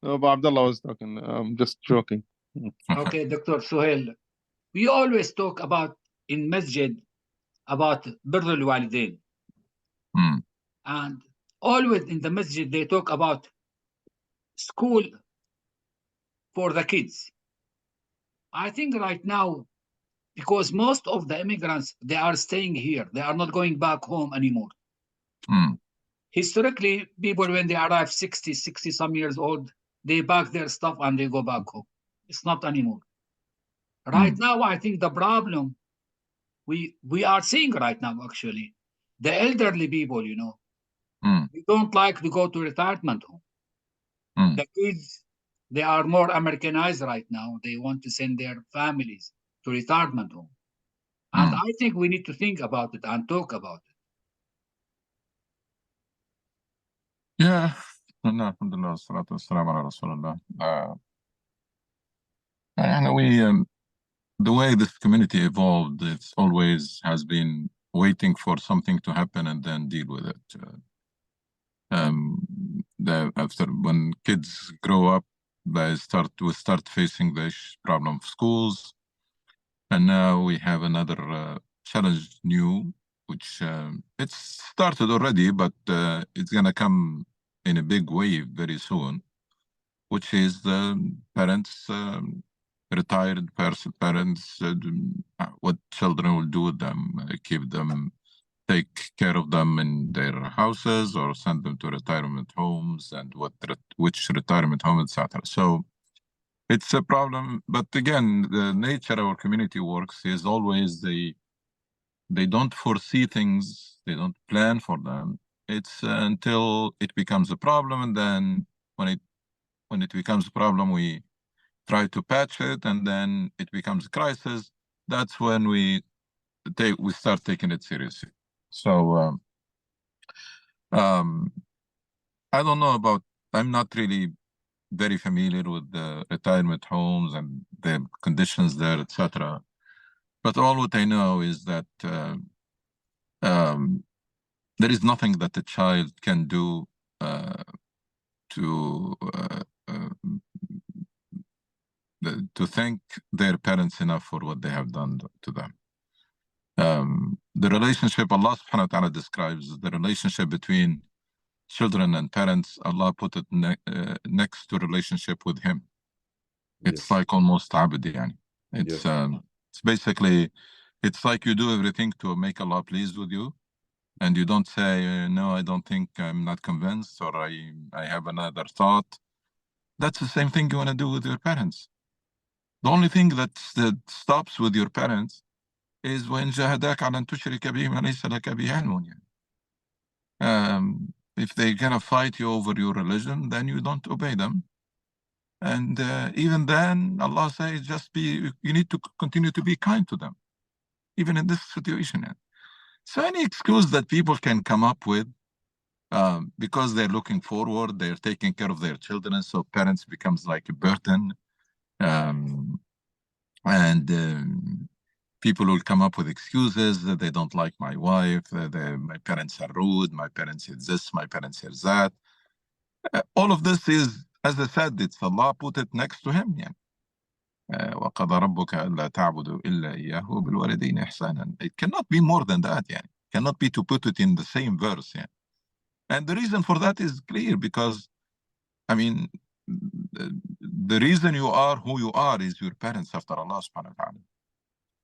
No, but Abdullah was talking. I'm just joking. Okay, Dr. Suhail, we always talk about in masjid about birr al-walidain. Mm. And always in the masjid, they talk about school for the kids. I think right now, because most of the immigrants, they are staying here. They are not going back home anymore. Mm. Historically, people, when they arrive 60 some years old, they pack their stuff and they go back home. It's not anymore. Right Mm. now, I think the problem we are seeing right now, actually, the elderly people, Mm. they don't like to go to retirement home. Mm. The kids, they are more Americanized right now. They want to send their families to retirement home. And Mm. I think we need to think about it and talk about it. Yeah. Alhamdulillah, salatu wassalamu ala Rasulullah. And the way this community evolved, it's always has been waiting for something to happen and then deal with it. After when kids grow up, we start facing the problem of schools, and now we have another challenge new, which it's started already, but it's gonna come in a big wave very soon, which is parents, retired parents, what children will do with them, keep them, take care of them in their houses, or send them to retirement homes, and which retirement home, etc. So it's a problem. But again, the nature our community works is always they don't foresee things, they don't plan for them. It's until it becomes a problem, and then when it becomes a problem, we try to patch it, and then it becomes a crisis. That's when we start taking it seriously. So I don't know about. I'm not really very familiar with the retirement homes and the conditions there, etc. But all what I know is that there is nothing that a child can do to to thank their parents enough for what they have done to them. The relationship Allah subhanahu wa ta'ala describes, the relationship between children and parents, Allah put it next to relationship with Him. It's Yes. like almost abadi, yani. Yes. It's basically, it's like you do everything to make Allah pleased with you, and you don't say, no, I don't think, I'm not convinced, or I have another thought. That's the same thing you want to do with your parents. The only thing that stops with your parents is when جاهداك على أن تشرك به ما ليس لك به علم. If they're gonna fight you over your religion, then you don't obey them. And even then, Allah says, you need to continue to be kind to them, even in this situation. So any excuse that people can come up with, because they're looking forward, they're taking care of their children, so parents becomes like a burden. And people will come up with excuses that they don't like my wife, my parents are rude, my parents is this, my parents is that. All of this is, as I said, it's Allah put it next to Him. Yeah. وَقَضَى رَبُّكَ أَلَّا تَعْبُدُوا إِلَّا إِيَّاهُ وَبِالْوَالِدَيْنِ إِحْسَانًا. It cannot be more than that. Yeah. It cannot be to put it in the same verse. Yeah. And the reason for that is clear, because, I mean, the reason you are who you are is your parents after Allah subhanahu wa ta'ala.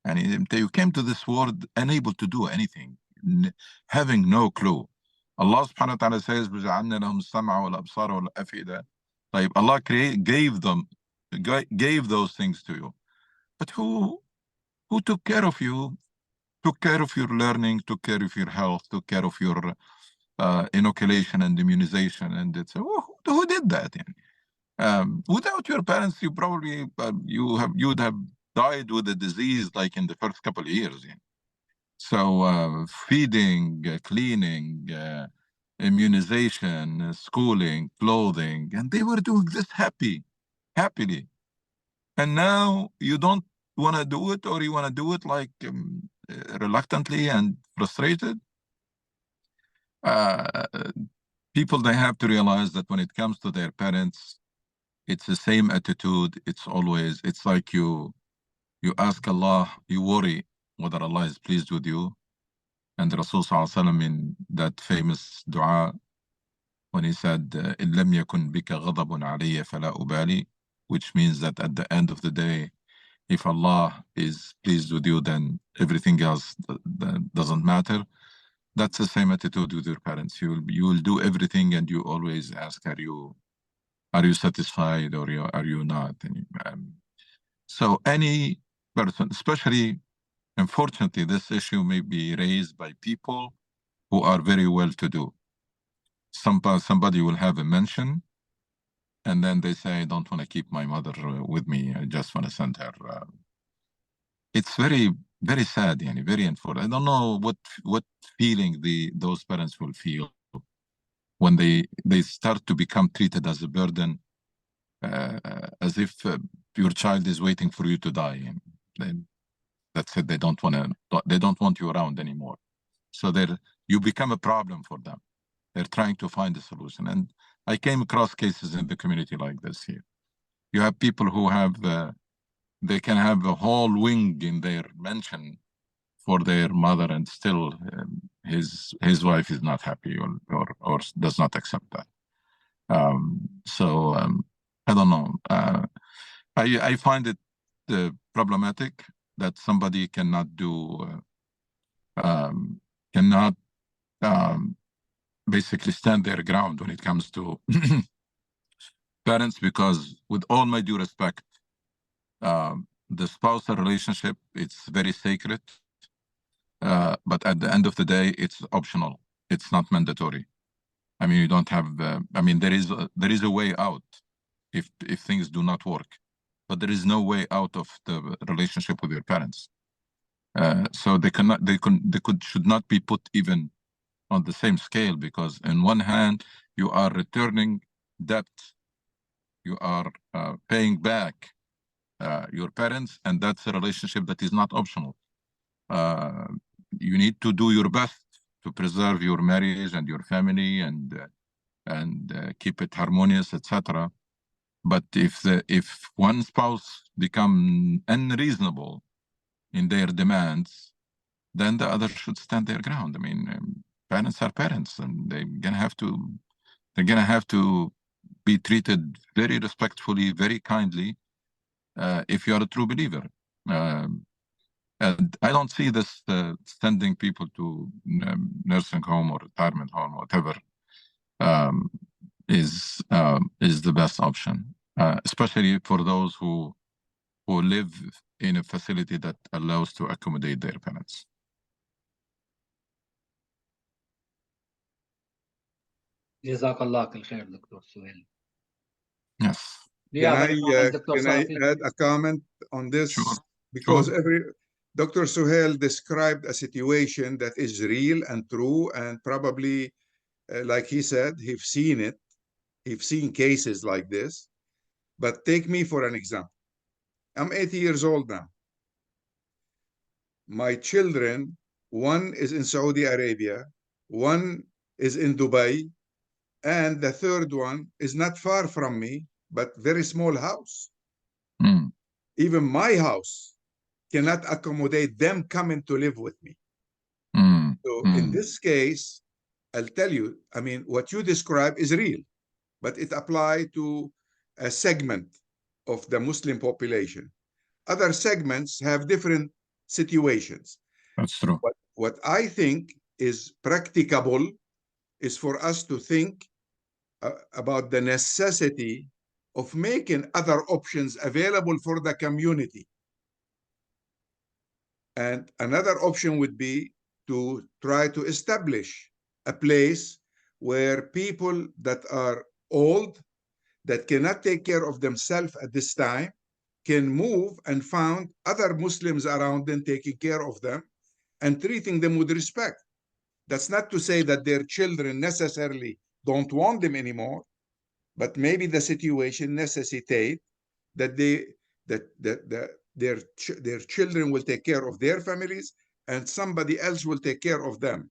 And you came to this world unable to do anything, having no clue. Allah subhanahu wa ta'ala says, وَجَعَلْنَا لَهُمْ السَّمْعَ وَالْأَبْصَارَ وَالْأَفْئِدَةَ. Like Allah gave those things to you. But who took care of you, took care of your learning, took care of your health, took care of your inoculation and immunization? And it's, who did that? Without your parents, you probably, you would have died with a disease like in the first couple of years. Yeah. So feeding, cleaning, immunization, schooling, clothing, and they were doing this happily. And now you don't want to do it, or you want to do it like reluctantly and frustrated. people, they have to realize that when it comes to their parents, it's the same attitude. It's always, it's like you ask Allah, you worry whether Allah is pleased with you. And the Rasul Sallallahu Alaihi Wasallam, in that famous dua, when he said, إِن لَمْ يَكُنْ بِكَ غَضَبٌ عَلَيَّ فَلَا أُبَالِي, which means that at the end of the day, if Allah is pleased with you, then everything else doesn't matter. That's the same attitude with your parents. You will do everything, and you always ask, are you satisfied, or are you not? So any person, especially, unfortunately, this issue may be raised by people who are very well-to-do. Somebody will have a mention, and then they say, I don't want to keep my mother with me. I just want to send her. It's very, very sad, yani, very unfortunate. I don't know what feeling those parents will feel when they start to become treated as a burden, as if your child is waiting for you to die. And that's it. They don't want you around anymore. So you become a problem for them. They're trying to find a solution. And I came across cases in the community like this here. You have people who have, they can have a whole wing in their mansion for their mother, and still his wife is not happy or does not accept that. So I don't know. I find it problematic that somebody cannot basically stand their ground when it comes to parents, because with all my due respect, the spousal relationship, it's very sacred, but at the end of the day, it's optional. It's not mandatory. I mean, you don't have, I mean, there is a way out if things do not work, but there is no way out of the relationship with your parents. So should not be put even on the same scale, because on one hand, you are returning debt, you are paying back your parents, and that's a relationship that is not optional. You need to do your best to preserve your marriage and your family and keep it harmonious, etc. But if one spouse become unreasonable in their demands, then the other should stand their ground. I mean, parents are parents, and they're gonna have to be treated very respectfully, very kindly, if you are a true believer. And I don't see this sending people to nursing home or retirement home, or whatever, is the best option, especially for those who live in a facility that allows to accommodate their parents. Jazakallah khair, Dr. Suhail. Yes. Yeah, Can I add a comment on this? Sure. Because Sure. Dr. Suhail described a situation that is real and true, and probably, like he said, he's seen it. He's seen cases like this. But take me for an example. I'm 80 years old now. My children, one is in Saudi Arabia, one is in Dubai, and the third one is not far from me, but very small house. Mm. Even my house cannot accommodate them coming to live with me. Mm. So Mm. in this case, I'll tell you, I mean, what you describe is real, but it applies to a segment of the Muslim population. Other segments have different situations. That's true. What I think is practicable is for us to think about the necessity of making other options available for the community. And another option would be to try to establish a place where people that are old, that cannot take care of themselves at this time, can move and find other Muslims around them taking care of them and treating them with respect. That's not to say that their children necessarily don't want them anymore, but maybe the situation necessitates that their children will take care of their families and somebody else will take care of them.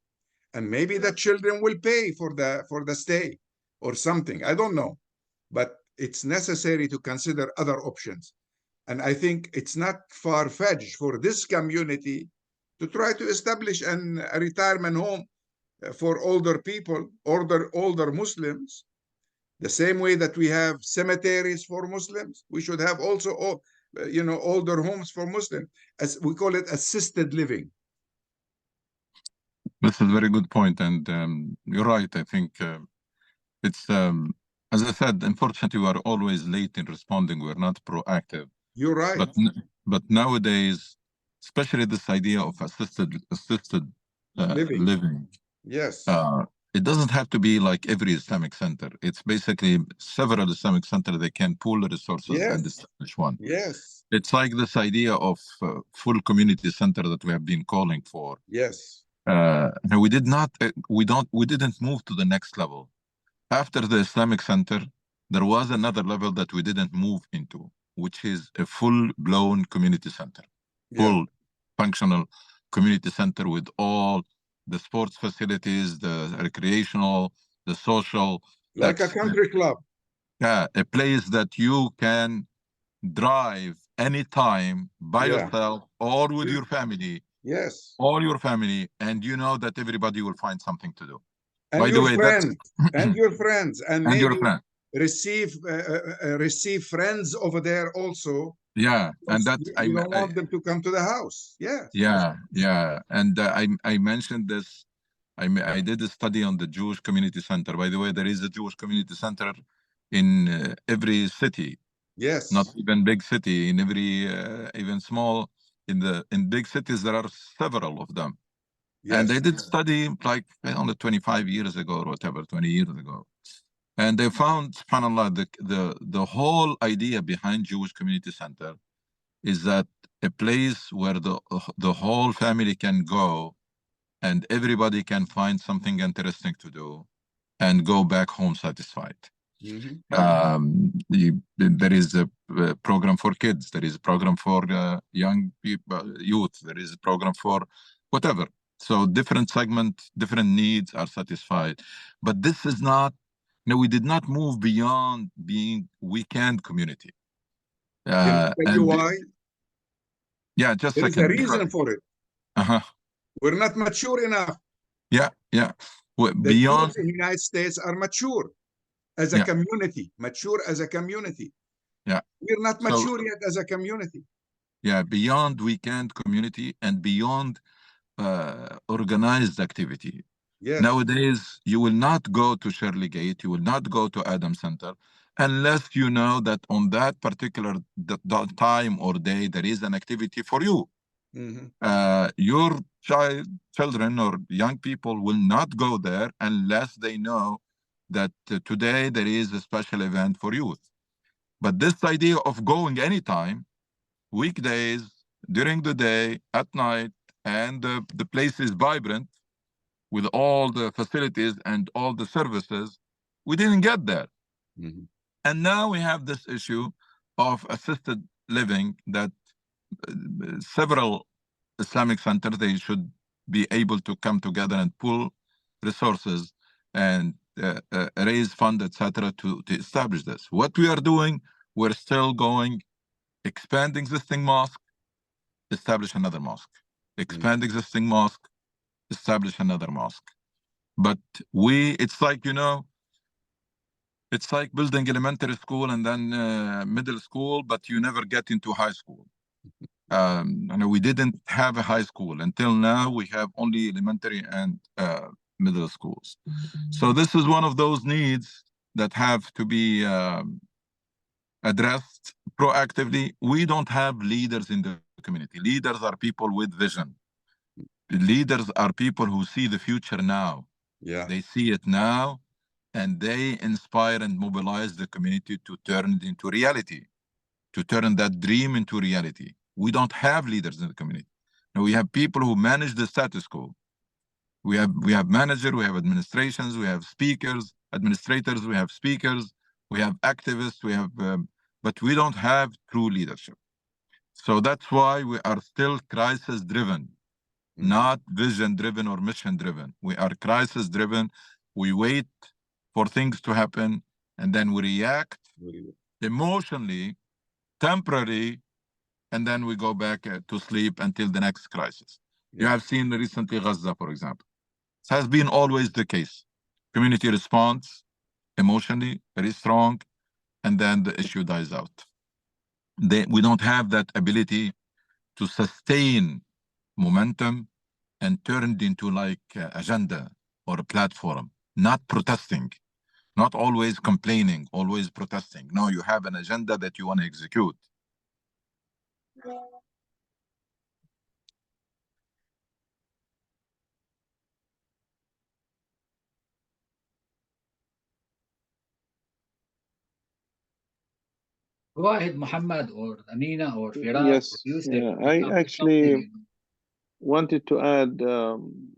and maybe the children will pay for the stay or something. I don't know, but it's necessary to consider other options. And I think it's not far-fetched for this community to try to establish a retirement home for older people, older Muslims. The same way that we have cemeteries for Muslims, we should have also, older homes for Muslims, as we call it, assisted living. This is a very good point, and you're right. I think it's, as I said, unfortunately, we are always late in responding. We're not proactive. You're right. But nowadays, especially this idea of assisted living. Yes. It doesn't have to be like every Islamic center. It's basically several Islamic centers. They can pool the resources and establish one. Yes. It's like this idea of full community center that we have been calling for. Yes. No, we didn't move to the next level. After the Islamic center, there was another level that we didn't move into, which is a full-blown community center, full functional community center with all the sports facilities, the recreational, the social. Like a country club. Yeah, a place that you can drive anytime by yourself or with your family. Yes. All your family, and you know that everybody will find something to do. And by your the way, friends, and your friends, and maybe your friends. receive friends over there also. Yeah, and that you don't want them to come to the house. Yeah. And I mentioned this. I did a study on the Jewish Community Center. By the way, there is a Jewish Community Center in every city. Yes. Not even big city. In every even small. In big cities, there are several of them. Yes. And they did study like, I don't know, 25 years ago or whatever, 20 years ago. And they found, subhanAllah, the whole idea behind Jewish Community Center is that a place where the whole family can go and everybody can find something interesting to do and go back home satisfied. There is a program for kids. There is a program for young people, youth. There is a program for whatever. So different segments, different needs are satisfied. But this is not, we did not move beyond being weekend community. Can I tell you why? Yeah, just There's a reason for it. We're not mature enough. Yeah. The Jews in the United States are mature as a community, mature as a community. Yeah. We're not mature yet as a community. Yeah, beyond weekend community and beyond organized activity. Yes. Nowadays, you will not go to Shirley Gate, you will not go to Adam Center, unless you know that on that particular time or day, there is an activity for you. Your children or young people will not go there unless they know that today there is a special event for youth. But this idea of going anytime, weekdays, during the day, at night, and the place is vibrant with all the facilities and all the services, we didn't get there. And now we have this issue of assisted living that several Islamic centers, they should be able to come together and pool resources and raise funds, etc., to establish this. What we are doing, we're still going, expand existing mosque, establish another mosque. Expand existing mosque, establish another mosque. But it's like, it's like building elementary school and then middle school, but you never get into high school. We didn't have a high school. Until now, we have only elementary and middle schools. So this is one of those needs that have to be addressed proactively. We don't have leaders in the community. Leaders are people with vision. Leaders are people who see the future now. Yeah. They see it now, and they inspire and mobilize the community to turn it into reality, to turn that dream into reality. We don't have leaders in the community. Now we have people who manage the status quo. We have managers, we have administrations, we have speakers, administrators, we have speakers, we have activists, we have, but we don't have true leadership. So that's why we are still crisis-driven. not vision-driven or mission-driven. We are crisis-driven. We wait for things to happen, and then we react emotionally, temporarily, and then we go back to sleep until the next crisis. You have seen recently Gaza, for example. It has been always the case. Community response emotionally, very strong, and then the issue dies out. We don't have that ability to sustain momentum and turn it into like agenda or a platform, not protesting, not always complaining, always protesting. No, you have an agenda that you want to execute. Go ahead, Muhammad or Amina or Firas Yes, or Yusuf. yeah, I actually wanted to add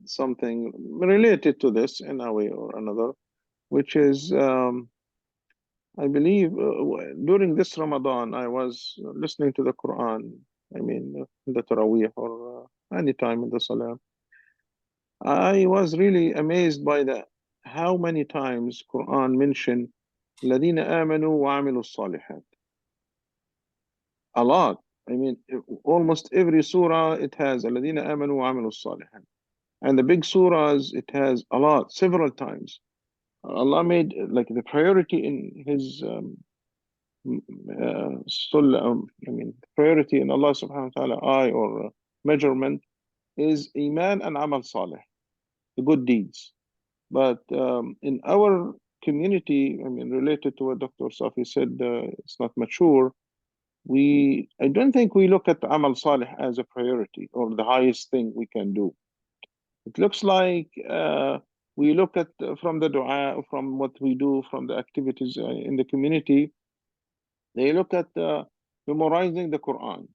something related to this in a way or another, which is I believe during this Ramadan, I was listening to the Quran, I mean, in the Taraweeh or any time in the Salah. I was really amazed by how many times Quran mentioned الذين آمنوا وعملوا الصالحات. A lot. I mean, almost every surah it has الذين آمنوا وعملوا الصالحات. And the big surahs, it has a lot, several times. Allah made like the priority in His priority in Allah subhanahu wa ta'ala eye or measurement is Iman and Amal Salih, the good deeds. But in our community, I mean, related to what Dr. Safi said, it's not mature. I don't think we look at Amal Salih as a priority or the highest thing we can do. It looks like we look at from the dua, from what we do, from the activities in the community. They look at memorizing the Quran.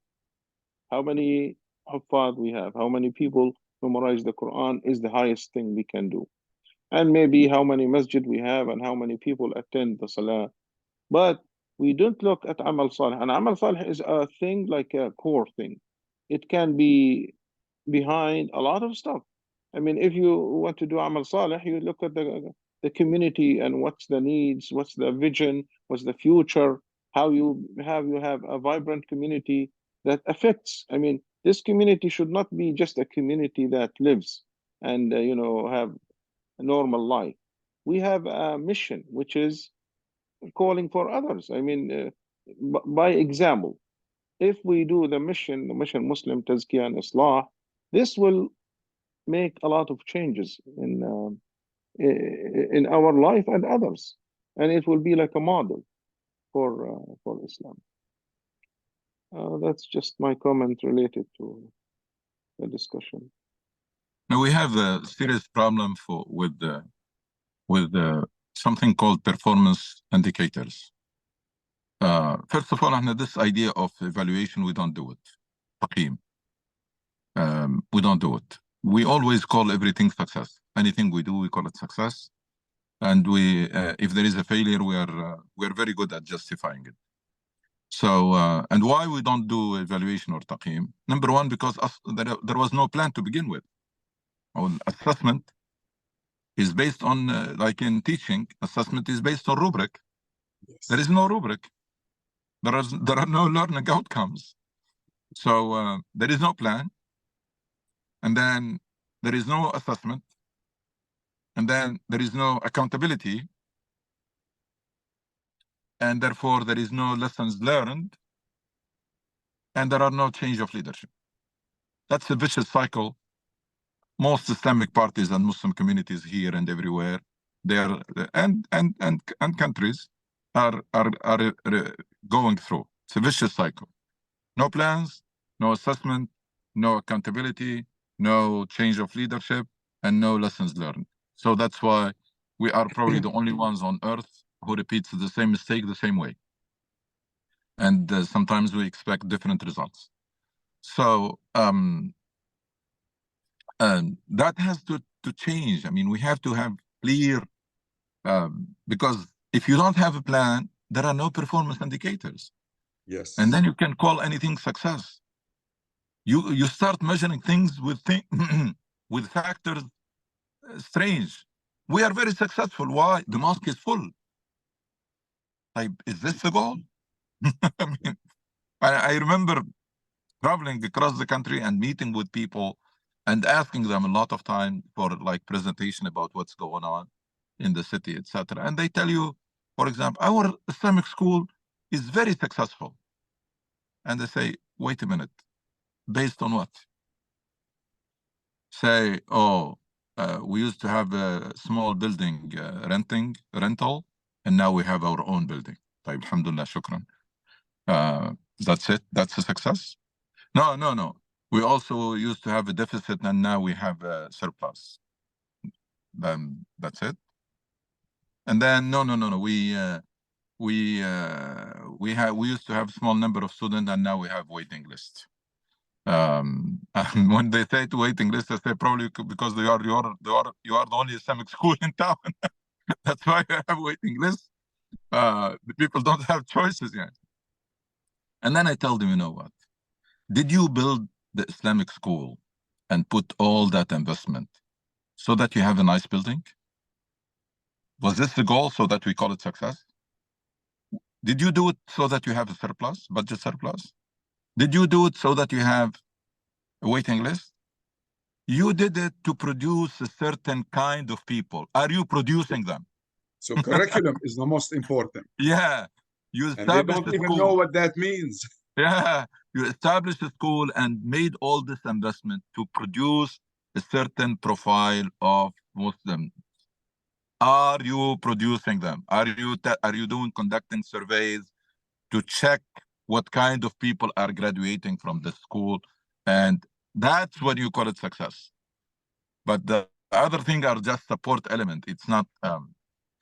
How many Huffaz we have, how many people memorize the Quran is the highest thing we can do. And maybe how many masjid we have and how many people attend the Salah. But we don't look at Amal Salih. And Amal Salih is a thing like a core thing. It can be behind a lot of stuff. I mean, if you want to do Amal Salih, you look at the community and what's the needs, what's the vision, what's the future, how you have a vibrant community that affects. I mean, this community should not be just a community that lives and have a normal life. We have a mission, which is calling for others. I mean, by example, if we do the mission Muslim Tazkiyah and Islah, this will make a lot of changes in our life and others, and it will be like a model for Islam. That's just my comment related to the discussion. Now we have a serious problem with something called performance indicators. First of all, this idea of evaluation, we don't do it. Taqeem. We don't do it. We always call everything success. Anything we do, we call it success. And if there is a failure, we're very good at justifying it. So, and why we don't do evaluation or taqeem? Number one, because there was no plan to begin with. Our assessment is based on, like in teaching, assessment is based on rubric. Yes. There is no rubric. There are no learning outcomes. So there is no plan. And then there is no assessment. And then there is no accountability. And therefore there is no lessons learned. And there are no change of leadership. That's a vicious cycle. Most Islamic parties and Muslim communities here and everywhere, and countries are going through. It's a vicious cycle. No plans, no assessment, no accountability, no change of leadership, and no lessons learned. So that's why we are probably the only ones on earth who repeats the same mistake the same way. And sometimes we expect different results. So that has to change. I mean, we have to have clear, because if you don't have a plan, there are no performance indicators. Yes. And then you can call anything success. You start measuring things with with factors strange. We are very successful. Why? The mosque is full. Like, is this the goal? I mean, I remember traveling across the country and meeting with people and asking them a lot of time for like presentation about what's going on in the city, etc. And they tell you, for example, our Islamic school is very successful. And they say, wait a minute, based on what? Say, oh, we used to have a small building rental, and now we have our own building. Alhamdulillah, shukran. That's it? That's a success? No. We also used to have a deficit, and now we have a surplus. That's it? And then, no. We used to have a small number of students, and now we have waiting list. And when they say to waiting list, I say probably because you are the only Islamic school in town. That's why I have waiting list. The people don't have choices yet. And then I tell them, you know what? Did you build the Islamic school and put all that investment so that you have a nice building? Was this the goal so that we call it success? Did you do it so that you have a surplus, budget surplus? Did you do it so that you have a waiting list? You did it to produce a certain kind of people. Are you producing them? So curriculum is the most important. Yeah. You And they established don't a even school. know what that means. Yeah. You established a school and made all this investment to produce a certain profile of Muslims. Are you producing them? Are you conducting surveys to check what kind of people are graduating from the school? And that's what you call it success. But the other thing are just support element. It's not.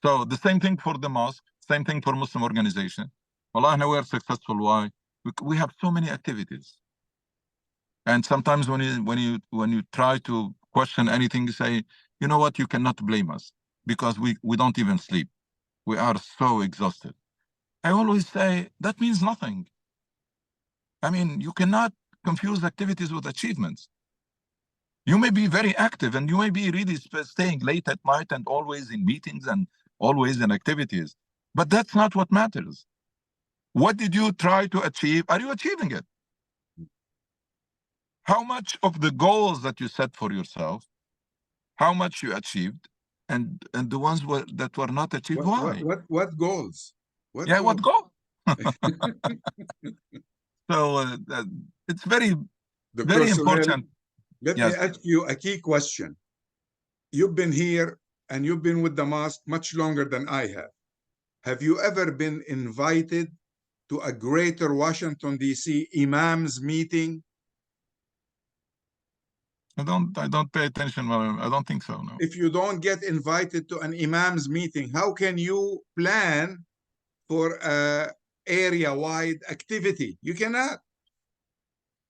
So the same thing for the mosque, same thing for Muslim organization. Wallahi, we are successful. Why? We have so many activities. And sometimes when you try to question anything, you say, you know what, you cannot blame us because we don't even sleep. We are so exhausted. I always say that means nothing. I mean, you cannot confuse activities with achievements. You may be very active and you may be really staying late at night and always in meetings and always in activities, but that's not what matters. What did you try to achieve? Are you achieving it? How much of the goals that you set for yourself, how much you achieved, and the ones that were not achieved, why? What goals? What goal? So it's very important. Let me ask you a key question. You've been here and you've been with the mosque much longer than I have. Have you ever been invited to a Greater Washington, D.C. imams meeting? I don't pay attention. I don't think so, no. If you don't get invited to an imams meeting, how can you plan for a area-wide activity? You cannot.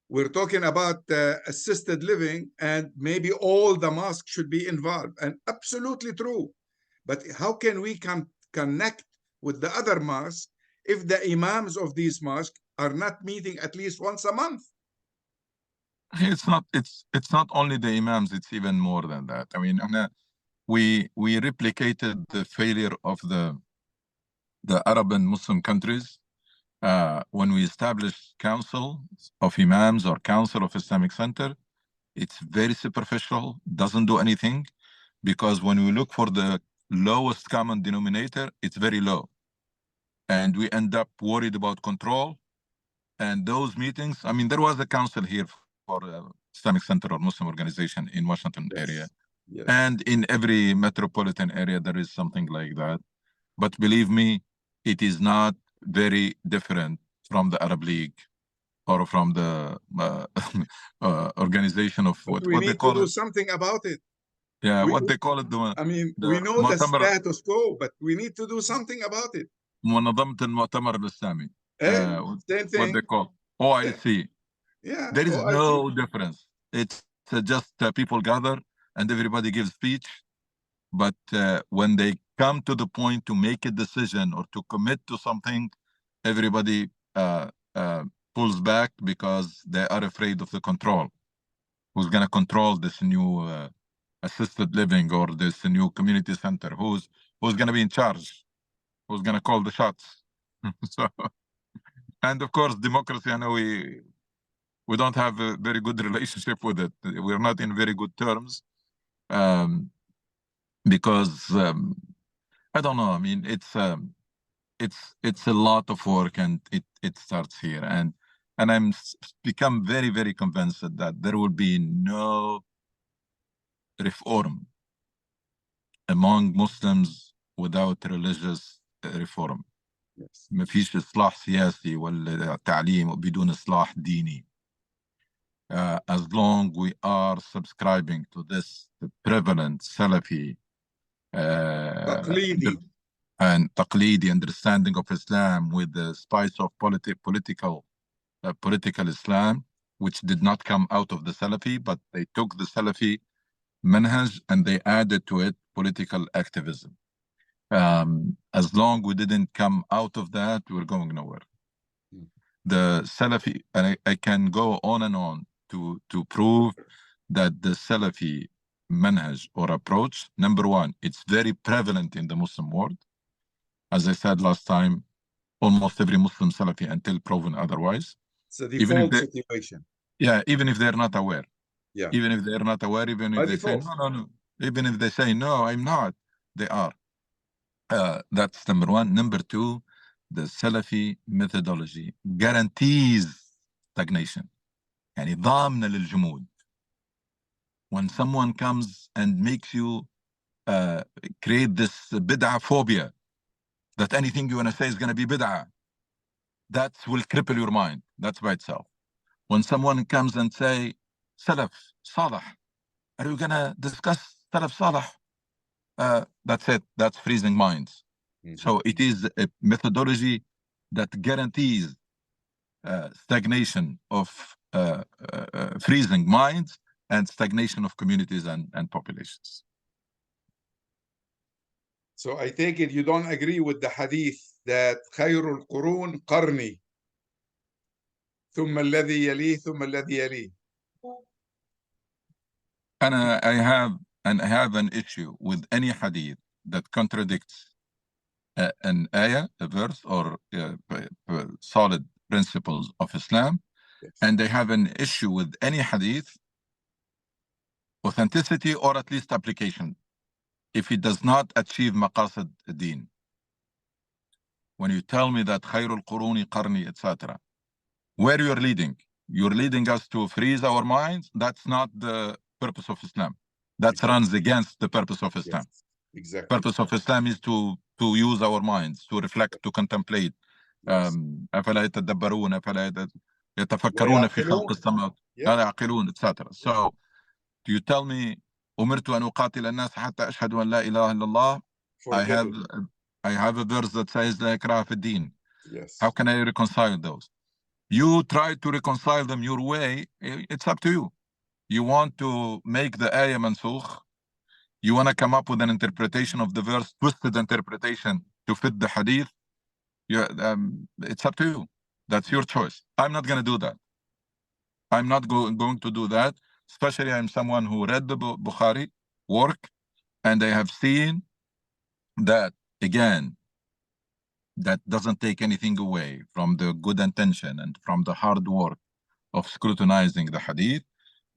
We're talking about assisted living, and maybe all the mosques should be involved, and absolutely true. But how can we connect with the other mosques if the imams of these mosques are not meeting at least once a month? It's not only the imams, it's even more than that. I mean, we replicated the failure of the Arab and Muslim countries when we established council of imams or council of Islamic center. It's very superficial, doesn't do anything, because when we look for the lowest common denominator, it's very low. And we end up worried about control. And those meetings, I mean, there was a council here for Islamic Center or Muslim organization in Washington area. Yes. And in every metropolitan area, there is something like that. But believe me, it is not very different from the Arab League or from the organization of what we they need call to do it. something about it. Yeah, what they call it. I mean, we know the status quo, but we need to do something about it. منظمة المؤتمر الإسلامي. Same thing. What they call OIC. Yeah. There is OIC. no difference. It's just people gather and everybody gives speech. But when they come to the point to make a decision or to commit to something, everybody pulls back because they are afraid of the control. Who's going to control this new assisted living or this new community center? Who's going to be in charge? Who's going to call the shots? So, and of course, democracy, I know we don't have a very good relationship with it. We're not in very good terms because I don't know. I mean, it's a lot of work, and it starts here. And I'm become very, very convinced that there will be no reform among Muslims without religious reform. Yes. ما فيش إصلاح سياسي ولا تعليم بدون إصلاح ديني. As long we are subscribing to this prevalent Salafi تقليدي. and taqlidi understanding of Islam with the spice of political Islam, which did not come out of the Salafi, but they took the Salafi manhaj and they added to it political activism. As long we didn't come out of that, we're going nowhere. The Salafi, and I can go on and on to prove that the Salafi manhaj or approach, number one, it's very prevalent in the Muslim world. As I said last time, almost every Muslim Salafi until proven otherwise. It's a default situation. Yeah, even if they're not aware. Yeah. Even if they're not aware, even if By they say, default. no. Even if they say, no, I'm not, they are. That's number one. Number two, the Salafi methodology guarantees stagnation. يعني ضامنة للجمود. When someone comes and makes you create this bid'ah phobia, that anything you want to say is going to be bid'ah, that will cripple your mind. That's by itself. When someone comes and say, Salaf, Salih, are you going to discuss Salaf, Salih? That's it. That's freezing minds. So it is a methodology that guarantees stagnation of freezing minds and stagnation of communities and populations. So I take it you don't agree with the hadith that خير القرون قرني ثم الذي يليه ثم الذي يليه. And I have an issue with any hadith that contradicts an ayah, a verse, or solid principles of Islam. Yes. And they have an issue with any hadith, authenticity or at least application, if it does not achieve maqasid din. When you tell me that khairul quruni qarni, etc., where you're leading? You're leading us to freeze our minds. That's not the purpose of Islam. That Exactly. runs against the purpose of Islam. Yes. Exactly. Purpose of Islam is to use our minds, to reflect, to contemplate. Yes. أفلا يتدبرون أفلا يتفكرون في خلق السماوات لا يعقلون, etc. So, do you tell me أمرت أن أقاتل الناس حتى أشهد أن لا إله إلا الله? I have a verse that says لا إكراه في الدين. Yes. How can I reconcile those? You try to reconcile them your way. It's up to you. You want to make the ayah mansukh. You want to come up with an interpretation of the verse, twisted interpretation to fit the hadith. It's up to you. That's your choice. I'm not going to do that. I'm not going to do that. Especially I'm someone who read the Bukhari work, and I have seen that, again, that doesn't take anything away from the good intention and from the hard work of scrutinizing the hadith,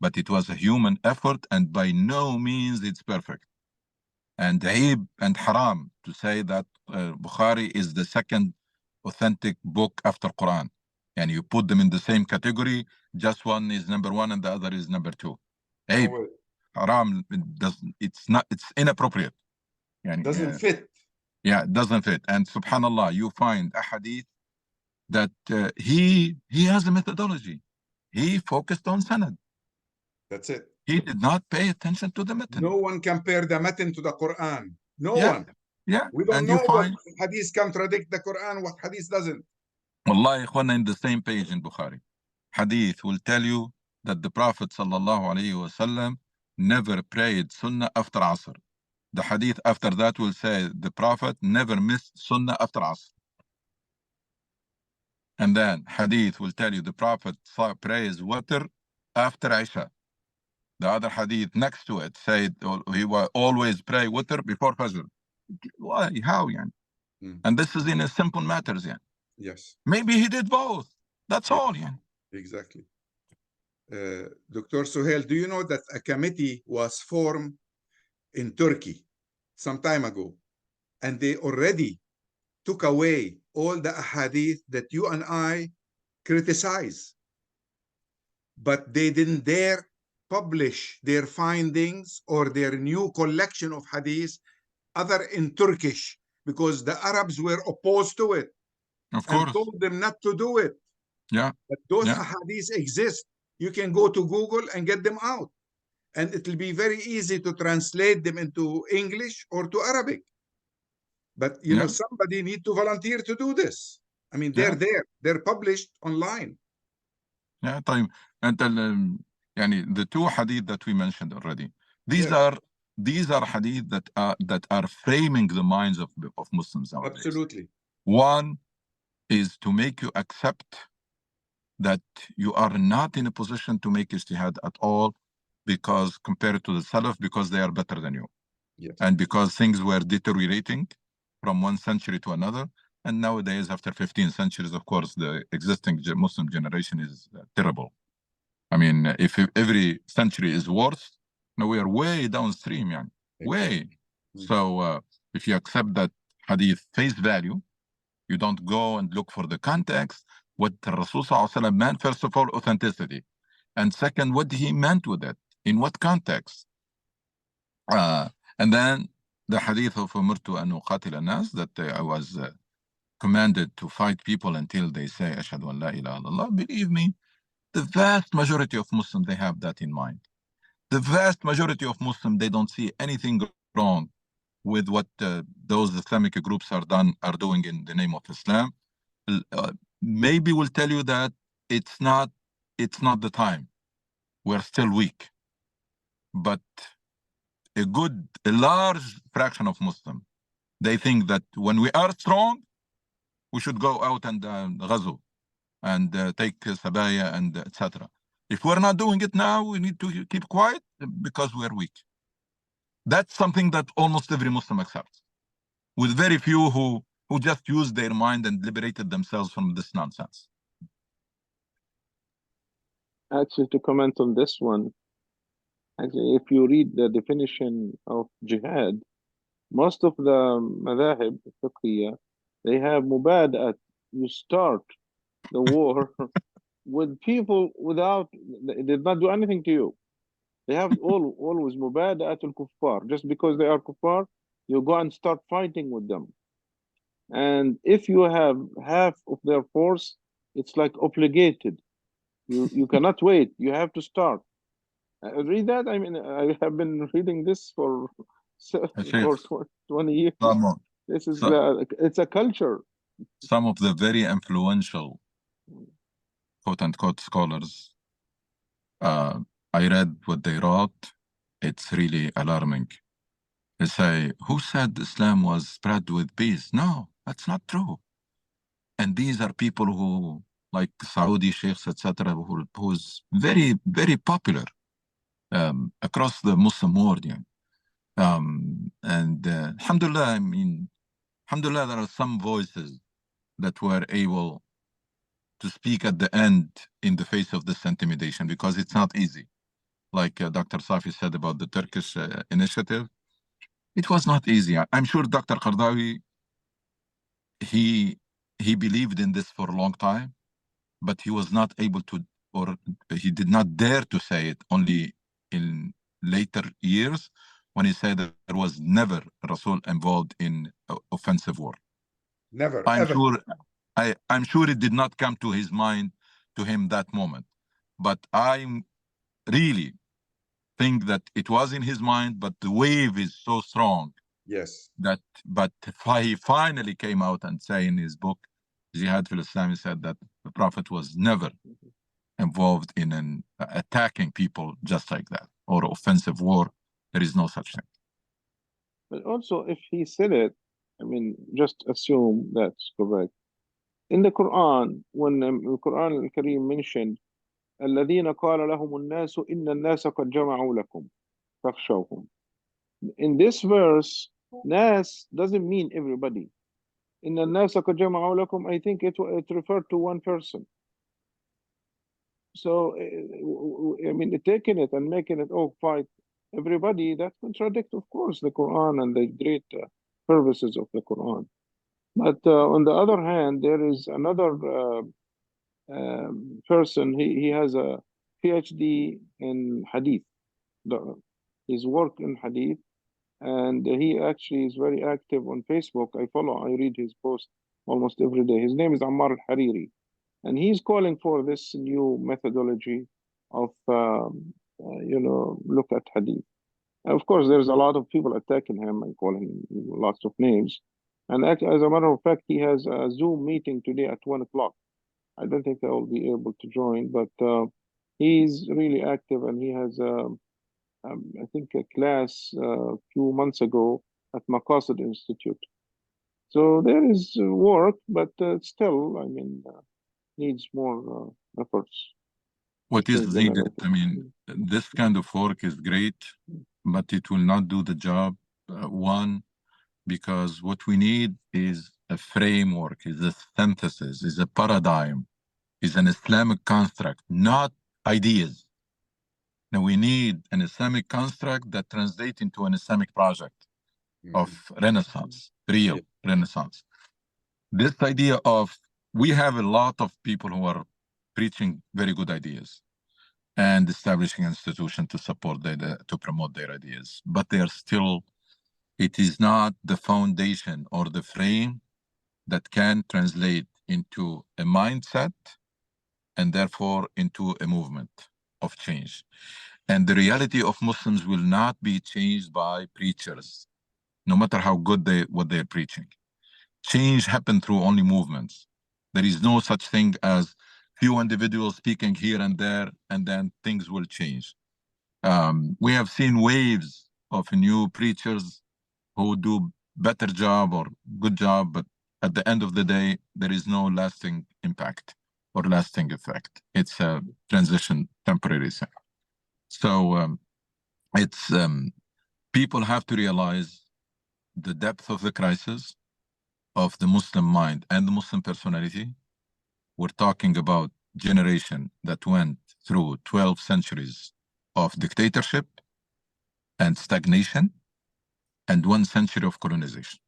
but it was a human effort, and by no means it's perfect. And aib and haram to say that Bukhari is the second authentic book after Quran, and you put them in the same category, just one is number one and the other is number two. Aib, haram, it's inappropriate. Doesn't fit. Yeah, it doesn't fit. And subhanallah, you find a hadith that he has a methodology. He focused on sanad. That's it. He did not pay attention to the matan. No one compare the matan to the Quran. No one. Yeah. We don't and know you find, what hadith contradict the Quran, what hadith doesn't. Wallahi, ikhwana, in the same page in Bukhari, hadith will tell you that the Prophet sallallahu alaihi wasallam never prayed sunnah after Asr. The hadith after that will say the Prophet never missed sunnah after Asr. And then hadith will tell you the Prophet prays witr after Isha. The other hadith next to it said he will always pray witr before Fajr. Why? How? Yani? And this is in a simple matters. Yani. Yes, Maybe he did both. That's Yeah. all. Yani. exactly. Dr. Suhail, do you know that a committee was formed in Turkey some time ago, and they already took away all the ahadith that you and I criticize, but they didn't dare publish their findings or their new collection of hadith other in Turkish, because the Arabs were opposed to it Of and course. told them not to do it. Yeah. But those Yeah. ahadith exist. You can go to Google and get them out. And it will be very easy to translate them into English or to Arabic. But you know, Yeah. somebody need to volunteer to do this. I mean, they're Yeah. there. They're published online. Yeah. طيب أنت يعني the two hadith that we mentioned already. These Yes. are hadith that are framing the minds of Muslims nowadays. Absolutely. One is to make you accept that you are not in a position to make ijtihad at all, because compared to the Salaf, because they are better than you. Yes. And because things were deteriorating from one century to another. And nowadays, after 15 centuries, of course, the existing Muslim generation is terrible. I mean, if every century is worse, now we are way downstream, yani. Way. So if you accept that hadith face value, you don't go and look for the context, what the Rasul ﷺ meant, first of all, authenticity. And second, what he meant with it, in what context. And then the hadith of Umirtu an uqatil an-nas, that I was commanded to fight people until they say ashhadu an la ilaha illallah. Believe me, the vast majority of Muslims, they have that in mind. The vast majority of Muslims, they don't see anything wrong with what those Islamic groups are doing in the name of Islam. Maybe will tell you that it's not the time. We're still weak. But a large fraction of Muslims, they think that when we are strong, we should go out and ghazu and take sabaya and etc. If we're not doing it now, we need to keep quiet because we're weak. That's something that almost every Muslim accepts, with very few who just used their mind and liberated themselves from this nonsense. Actually, to comment on this one, actually, if you read the definition of jihad, most of the madhahib fiqhiyya, they have mubada'at. You start the war with people without, they did not do anything to you. They have always mubada'at al-kuffar. Just because they are kuffar, you go and start fighting with them. And if you have half of their force, it's like obligated. You cannot wait. You have to start. Read that. I mean, I have been reading this for 20 years. This is it's a culture. Some of the very influential quote-unquote scholars, I read what they wrote. It's really alarming. They say, who said Islam was spread with peace? No, that's not true. And these are people who, like Saudi sheikhs, etc., who's very, very popular across the Muslim world. Yeah. And alhamdulillah, I mean, alhamdulillah, there are some voices that were able to speak at the end in the face of this intimidation, because it's not easy. Like Dr. Safi said about the Turkish initiative, it was not easy. I'm sure Dr. Qardawi, he believed in this for a long time, but he was not able to, or he did not dare to say it only in later years, when he said that there was never Rasul involved in offensive war. Never. I'm ever. sure. I'm sure it did not come to his mind, to him, that moment. But I really think that it was in his mind, but the wave is so strong. Yes. But he finally came out and say in his book, Jihad fil Islam, he said that the Prophet was never involved in attacking people just like that, or offensive war. There is no such thing. But also, if he said it, I mean, just assume that's correct. In the Quran, when the Quran al-Karim mentioned الذين قال لهم الناس إن الناس قد جمعوا لكم فاخشوهم. In this verse, nas doesn't mean everybody. إن الناس قد جمعوا لكم, I think it referred to one person. So, I mean, taking it and making it, oh, fight everybody, that contradicts, of course, the Quran and the great purposes of the Quran. But on the other hand, there is another person, he has a PhD in Hadith, his work in Hadith, and he actually is very active on Facebook. I read his post almost every day. His name is Ammar al-Hariri, and he's calling for this new methodology of, look at Hadith. And of course, there's a lot of people attacking him and calling him lots of names. And as a matter of fact, he has a Zoom meeting today at 1 o'clock. I don't think I will be able to join, but he's really active, and he has, I think, a class a few months ago at Maqasid Institute. So there is work, but still, I mean, needs more efforts. What change is the needed, narrative. I mean, this kind of work is great, but it will not do the job. One, because what we need is a framework, is a synthesis, is a paradigm, is an Islamic construct, not ideas. Now we need an Islamic construct that translates into an Islamic project of Renaissance, real Renaissance. This idea of, we have a lot of people who are preaching very good ideas and establishing institutions to support to promote their ideas, but they are still, it is not the foundation or the frame that can translate into a mindset and therefore into a movement of change. And the reality of Muslims will not be changed by preachers, no matter how good what they're preaching. Change happens through only movements. There is no such thing as few individuals speaking here and there, and then things will change. We have seen waves of new preachers who do better job or good job, but at the end of the day, there is no lasting impact or lasting effect. It's a transition, temporary thing. So it's people have to realize the depth of the crisis of the Muslim mind and the Muslim personality. We're talking about generation that went through 12 centuries of dictatorship and stagnation and 1 century of colonization.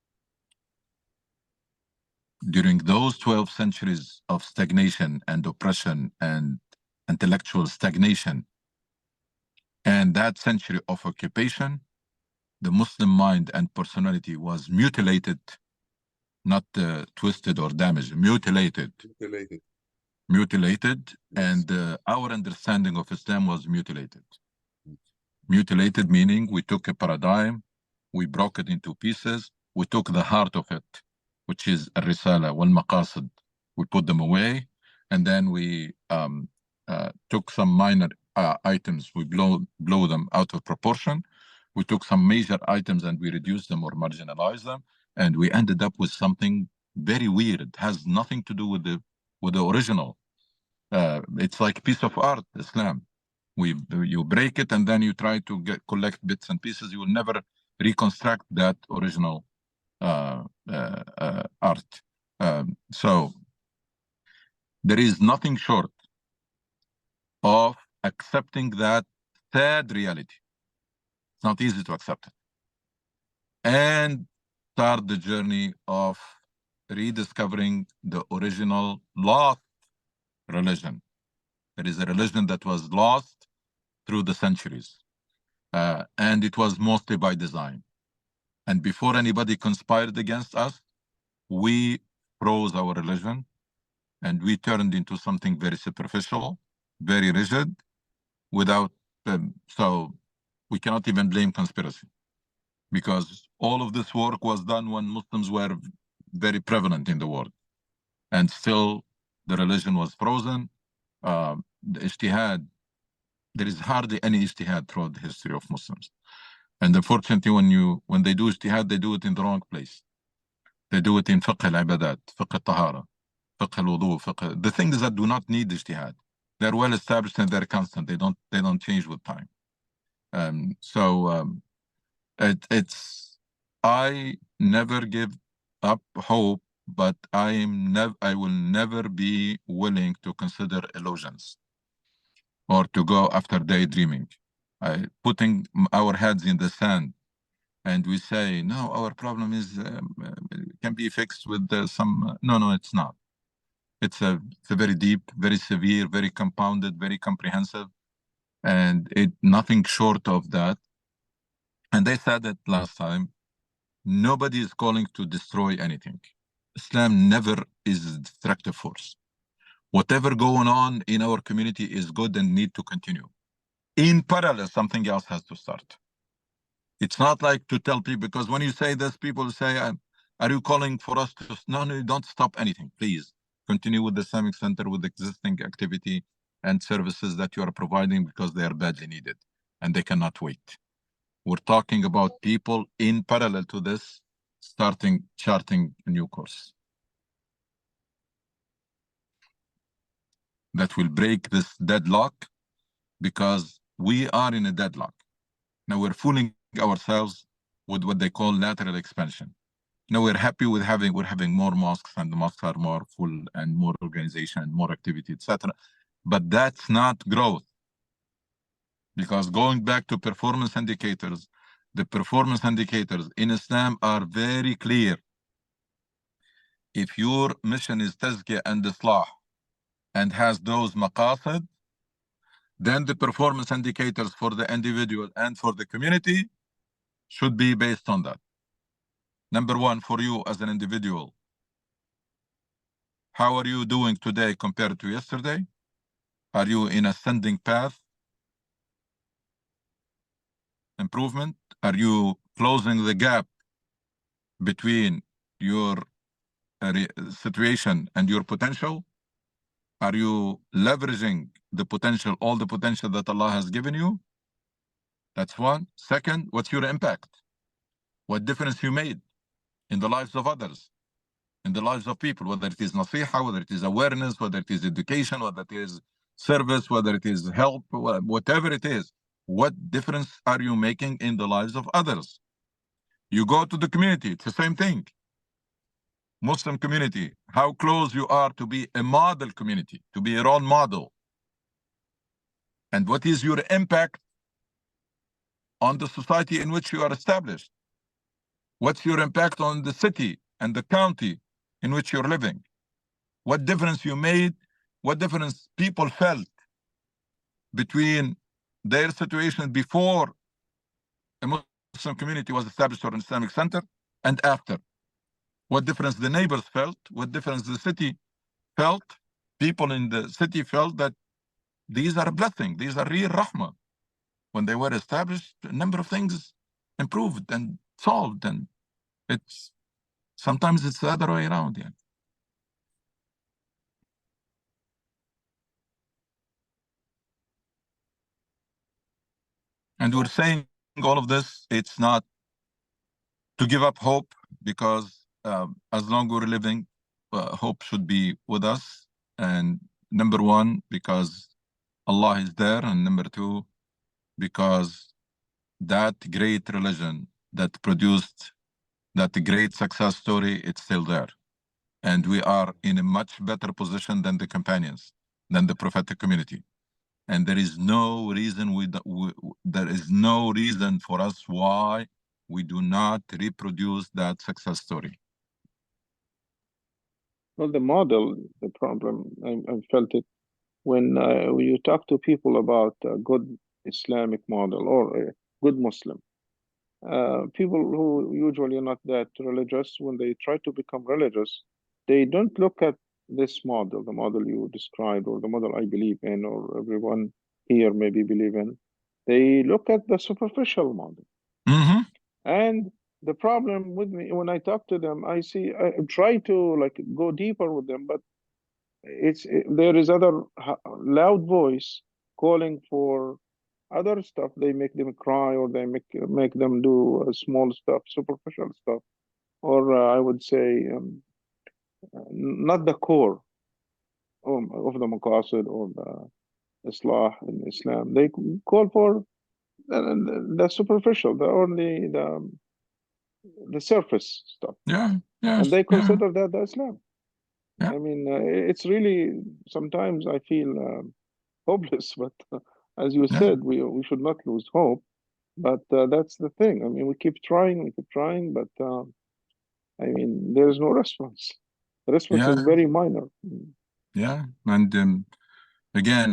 During those 12 centuries of stagnation and oppression and intellectual stagnation, and that century of occupation, the Muslim mind and personality was mutilated, not twisted or damaged, mutilated. Yes. And our understanding of Islam was mutilated. Mutilated meaning we took a paradigm, we broke it into pieces, we took the heart of it, which is al-risala wal-maqasid, we put them away, and then we took some minor items, we blow them out of proportion. We took some major items and we reduced them or marginalized them, and we ended up with something very weird. It has nothing to do with the original. It's like a piece of art, Islam. You break it and then you try to collect bits and pieces. You will never reconstruct that original art. So there is nothing short of accepting that sad reality. It's not easy to accept it. And start the journey of rediscovering the original lost religion. There is a religion that was lost through the centuries. And it was mostly by design. And before anybody conspired against us, we froze our religion and we turned into something very superficial, very rigid, without, so we cannot even blame conspiracy, because all of this work was done when Muslims were very prevalent in the world. And still the religion was frozen. The ijtihad, there is hardly any ijtihad throughout the history of Muslims. And unfortunately, when they do ijtihad, they do it in the wrong place. They do it in fiqh al-ibadat, fiqh al-tahara, fiqh al-wudu, fiqh, the things that do not need ijtihad. They're well established and they're constant. They don't change with time. I never give up hope, but I will never be willing to consider illusions or to go after daydreaming. Putting our heads in the sand and we say, no, our problem is can be fixed with some. No, it's not. It's a very deep, very severe, very compounded, very comprehensive, and nothing short of that. And they said it last time. Nobody is calling to destroy anything. Islam never is a destructive force. Whatever going on in our community is good and need to continue. In parallel, something else has to start. It's not like to tell people, because when you say this, people say, are you calling for us to... No, don't stop anything, please. Continue with the Islamic Center with existing activity and services that you are providing because they are badly needed and they cannot wait. We're talking about people in parallel to this, charting a new course that will break this deadlock, because we are in a deadlock. Now we're fooling ourselves with what they call lateral expansion. Now we're happy with having more mosques, and the mosques are more full and more organization and more activity, etc. But that's not growth. Because going back to performance indicators, the performance indicators in Islam are very clear. If your mission is tazkiyah and islah and has those maqasid, then the performance indicators for the individual and for the community should be based on that. Number one, for you as an individual, how are you doing today compared to yesterday? Are you in ascending path? Improvement? Are you closing the gap between your situation and your potential? Are you leveraging the potential, all the potential that Allah has given you? That's one. Second, what's your impact? What difference you made in the lives of others, in the lives of people, whether it is nasiha, whether it is awareness, whether it is education, whether it is service, whether it is help, whatever it is. What difference are you making in the lives of others? You go to the community, it's the same thing. Muslim community, how close you are to be a model community, to be a role model. And what is your impact on the society in which you are established? What's your impact on the city and the county in which you're living? What difference you made? What difference people felt between their situation before a Muslim community was established or an Islamic center and after? What difference the neighbors felt? What difference the city felt? People in the city felt that these are a blessing. These are real rahmah. When they were established, a number of things improved and solved, and sometimes it's the other way around. Yeah. And we're saying all of this, it's not to give up hope, because as long as we're living, hope should be with us. And number one, because Allah is there, and number two, because that great religion that produced that great success story, it's still there. And we are in a much better position than the companions, than the prophetic community. And there is no reason there is no reason for us why we do not reproduce that success story. Well, the model, the problem, I felt it when you talk to people about a good Islamic model or a good Muslim. People who usually are not that religious, when they try to become religious, they don't look at this model, the model you described, or the model I believe in, or everyone here maybe believe in. They look at the superficial model. Mm-hmm. And the problem with me, when I talk to them, I try to like go deeper with them, but there is other loud voice calling for other stuff. They make them cry, or they make them do small stuff, superficial stuff, or I would say not the core. of the maqasid or the Islah in Islam. They call for the superficial, the surface stuff, Yeah, and they yeah. consider that the Islam. Yeah. I mean, it's really sometimes I feel hopeless, but as you Yeah. said, we should not lose hope. But that's the thing. I mean, we keep trying, but I mean, there is no response. The response Yeah. is very minor. Yeah, and again,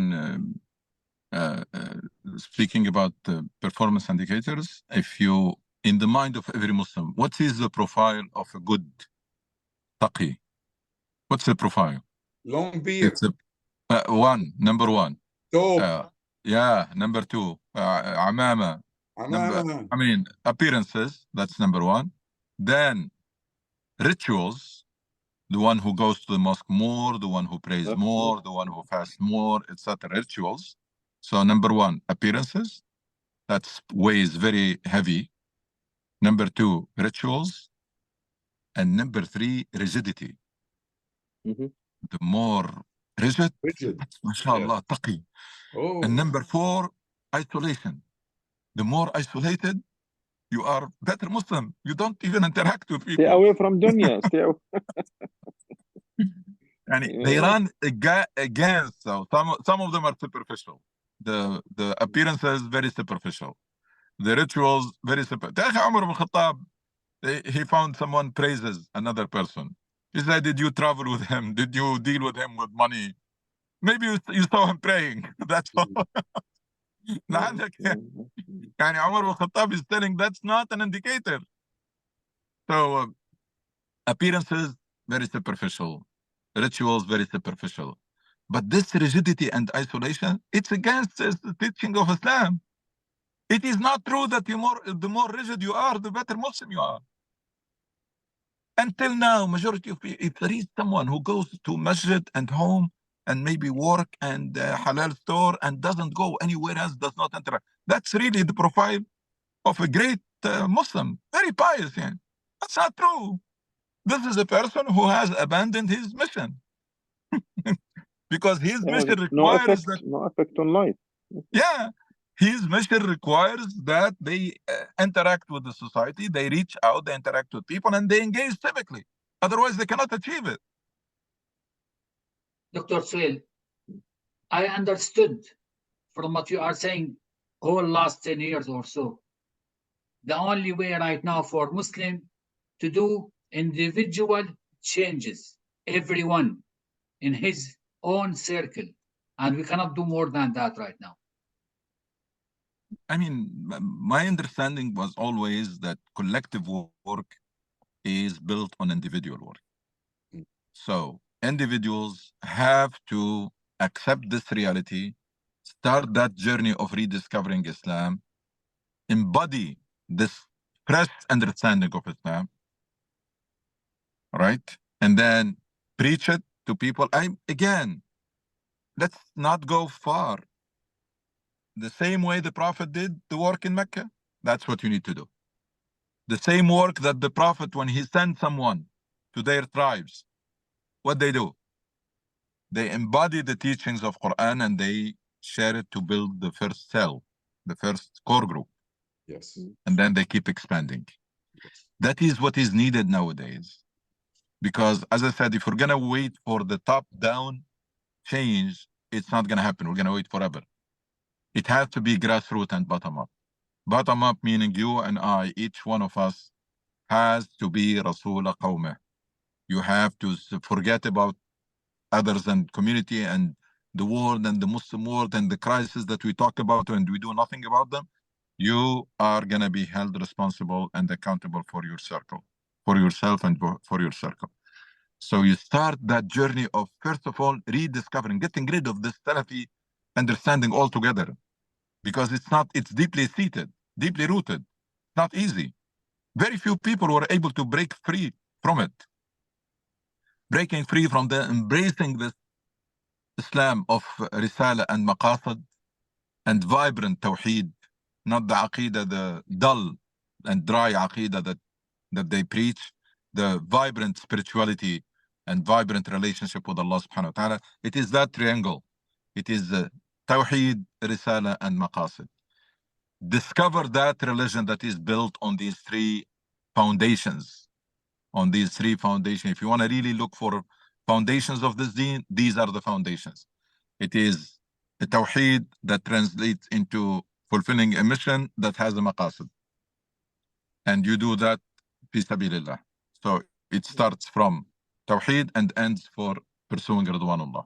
speaking about performance indicators, if you, in the mind of every Muslim, what is the profile of a good taqi? What's the profile? Long beard. It's number one. Thobe. Yeah, number two, amama. Amama. I mean, appearances, that's number one. Then rituals, the one who goes to the mosque more, the one who prays more, the one who fasts more, etc. Rituals. So number one, appearances. That's weighs very heavy. Number two, rituals. And number three, rigidity. Mhm. The more rigid, Rigid. that's mashallah, taqi. Oh. And number four, isolation. The more isolated, you are better Muslim. You don't even interact with people. Stay away from dunya. Stay away. And they run against. So some of them are superficial. The appearances very superficial. The rituals very superficial. Umar ibn Khattab, he found someone praises another person. He said, "Did you travel with him? Did you deal with him with money? Maybe you saw him praying. That's all." And Umar ibn Khattab is telling that's not an indicator. So appearances very superficial, rituals very superficial. But this rigidity and isolation, it's against the teaching of Islam. It is not true that the more rigid you are, the better Muslim you are. Until now, majority of people, if there is someone who goes to masjid and home and maybe work and halal store and doesn't go anywhere else, does not interact, that's really the profile of a great Muslim, very pious. Yeah. That's not true. This is a person who has abandoned his mission. Because his mission requires no effect on life. Yeah, his mission requires that they interact with the society, they reach out, they interact with people, and they engage civically. Otherwise, they cannot achieve it. Dr. Suhail, I understood from what you are saying whole last 10 years or so. The only way right now for Muslim to do individual changes, everyone in his own circle, and we cannot do more than that right now. I mean, my understanding was always that collective work is built on individual work. So individuals have to accept this reality, start that journey of rediscovering Islam, embody this fresh understanding of Islam, right? And then preach it to people. Again, let's not go far. The same way the Prophet did the work in Mecca, that's what you need to do. The same work that the Prophet, when he sent someone to their tribes, what they do? They embody the teachings of Quran and they share it to build the first cell, the first core group. Yes. And then they keep expanding. That is what is needed nowadays. Because as I said, if we're going to wait for the top-down change, it's not going to happen. We're going to wait forever. It has to be grassroots and bottom-up. Bottom-up meaning you and I, each one of us, has to be Rasul Qawmeh. You have to forget about others and community and the world and the Muslim world and the crisis that we talk about and we do nothing about them. You are going to be held responsible and accountable for your circle, for yourself and for your circle. So you start that journey of, first of all, rediscovering, getting rid of this Salafi understanding altogether. Because it's deeply seated, deeply rooted, not easy. Very few people were able to break free from it. Breaking free from embracing this Islam of Risala and Maqasid and vibrant Tawheed, not the Aqidah, the dull and dry Aqidah that they preach, the vibrant spirituality and vibrant relationship with Allah subhanahu wa ta'ala. It is that triangle. It is Tawheed, Risala, and Maqasid. Discover that religion that is built on these three foundations. On these three foundations. If you want to really look for foundations of this deen, these are the foundations. It is a Tawheed that translates into fulfilling a mission that has a Maqasid. And you do that fi sabilillah. So it starts from Tawheed and ends for pursuing Ridwanullah.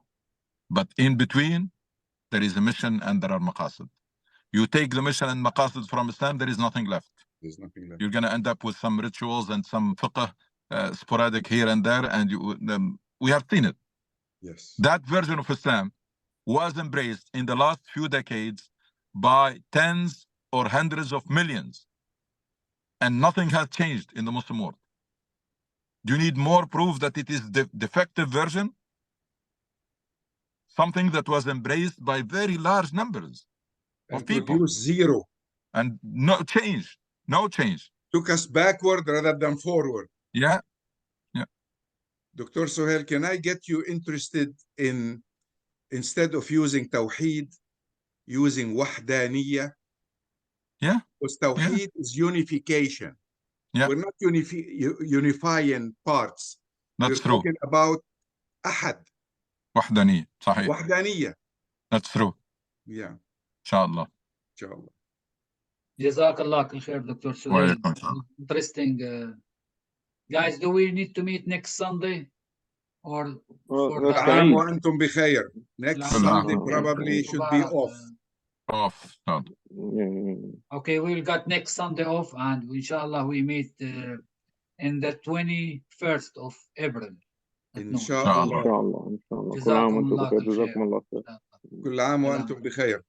But in between, there is a mission and there are maqasid. You take the mission and maqasid from Islam, there is nothing left. There's nothing left. You're going to end up with some rituals and some fiqh, sporadic here and there, and we have seen it. Yes. That version of Islam was embraced in the last few decades by tens or hundreds of millions. And nothing has changed in the Muslim world. Do you need more proof that it is the defective version? Something that was embraced by very large numbers of And people. produce zero. And no change, no change. Took us backward rather than forward. Yeah. Dr. Suhail, can I get you interested in, instead of using Tawheed, using Wahdaniyya? Yeah. Because Tawheed is unification. Yeah. We're not unifying parts. That's We're true. talking about Ahad. Wahdaniyya, صحيح. Wahdaniyya. That's true. Yeah. Inshallah. Inshallah. Jazakallah khair, Dr. Suhail. Interesting. Guys, do we need to meet next Sunday? Or for that's the fine. عام وأنتم بخير. Next كل عام Sunday وأنتم probably should be off. Off. No. Okay, we'll got next Sunday off, and inshallah we meet in the 21st of April. at noon. إن شاء Inshallah. الله إن شاء الله كل جزاكم عام وأنتم الله بخير كل جزاكم خير. الله خير كل عام وأنتم بخير.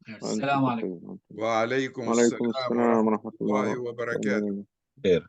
السلام عليكم. وعليكم وعليكم السلام السلام ورحمة الله وبركاته. وبركاته. Here.